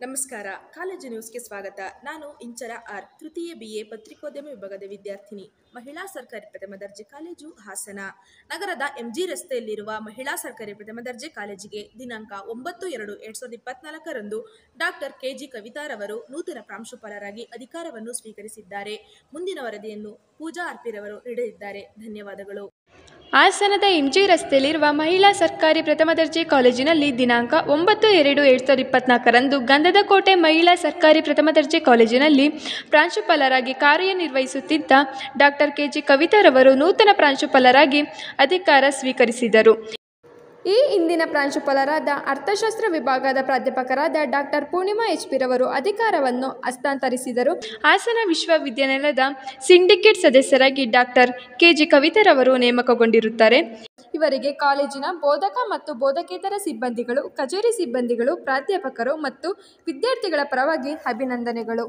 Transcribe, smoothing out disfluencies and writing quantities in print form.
ನಮಸ್ಕಾರ. ಕಾಲೇಜು ನ್ಯೂಸ್ಗೆ ಸ್ವಾಗತ. ನಾನು ಇಂಚರ ಆರ್, ತೃತೀಯ BA ಪತ್ರಿಕೋದ್ಯಮ ವಿಭಾಗದ ವಿದ್ಯಾರ್ಥಿನಿ, ಮಹಿಳಾ ಸರ್ಕಾರಿ ಪ್ರಥಮ ದರ್ಜೆ ಕಾಲೇಜು, ಹಾಸನ. ನಗರದ MG ರಸ್ತೆಯಲ್ಲಿರುವ ಮಹಿಳಾ ಸರ್ಕಾರಿ ಪ್ರಥಮ ದರ್ಜೆ ಕಾಲೇಜಿಗೆ ದಿನಾಂಕ 9/2/2024 ರಂದು ಡಾಕ್ಟರ್ KG ಕವಿತಾರವರು ನೂತನ ಪ್ರಾಂಶುಪಾಲರಾಗಿ ಅಧಿಕಾರವನ್ನು ಸ್ವೀಕರಿಸಿದ್ದಾರೆ. ಮುಂದಿನ ವರದಿಯನ್ನು ಪೂಜಾ ಆರ್ಪಿರವರು ನೀಡಲಿದ್ದಾರೆ. ಧನ್ಯವಾದಗಳು. ಹಾಸನದ MG ರಸ್ತೆಯಲ್ಲಿರುವ ಮಹಿಳಾ ಸರ್ಕಾರಿ ಪ್ರಥಮ ದರ್ಜೆ ಕಾಲೇಜಿನಲ್ಲಿ ದಿನಾಂಕ 9/2/2024 ರಂದು ಗಂಧದ ಕೋಟೆ ಮಹಿಳಾ ಸರ್ಕಾರಿ ಪ್ರಥಮ ದರ್ಜೆ ಕಾಲೇಜಿನಲ್ಲಿ ಪ್ರಾಂಶುಪಾಲರಾಗಿ ಕಾರ್ಯನಿರ್ವಹಿಸುತ್ತಿದ್ದ ಡಾಕ್ಟರ್ KG ಕವಿತಾರವರು ನೂತನ ಪ್ರಾಂಶುಪಾಲರಾಗಿ ಅಧಿಕಾರ ಸ್ವೀಕರಿಸಿದರು. ಈ ಹಿಂದಿನ ಪ್ರಾಂಶುಪಾಲರಾದ ಅರ್ಥಶಾಸ್ತ್ರ ವಿಭಾಗದ ಪ್ರಾಧ್ಯಾಪಕರಾದ ಡಾಕ್ಟರ್ ಪೂರ್ಣಿಮಾ HP ರವರು ಅಧಿಕಾರವನ್ನು ಹಸ್ತಾಂತರಿಸಿದರು. ಹಾಸನ ವಿಶ್ವವಿದ್ಯಾನಿಲಯದ ಸಿಂಡಿಕೇಟ್ ಸದಸ್ಯರಾಗಿ ಡಾಕ್ಟರ್ KG ಕವಿತಾರವರು ನೇಮಕಗೊಂಡಿರುತ್ತಾರೆ. ಇವರಿಗೆ ಕಾಲೇಜಿನ ಬೋಧಕ ಮತ್ತು ಬೋಧಕೇತರ ಸಿಬ್ಬಂದಿಗಳು, ಕಚೇರಿ ಸಿಬ್ಬಂದಿಗಳು, ಪ್ರಾಧ್ಯಾಪಕರು ಮತ್ತು ವಿದ್ಯಾರ್ಥಿಗಳ ಪರವಾಗಿ ಅಭಿನಂದನೆಗಳು.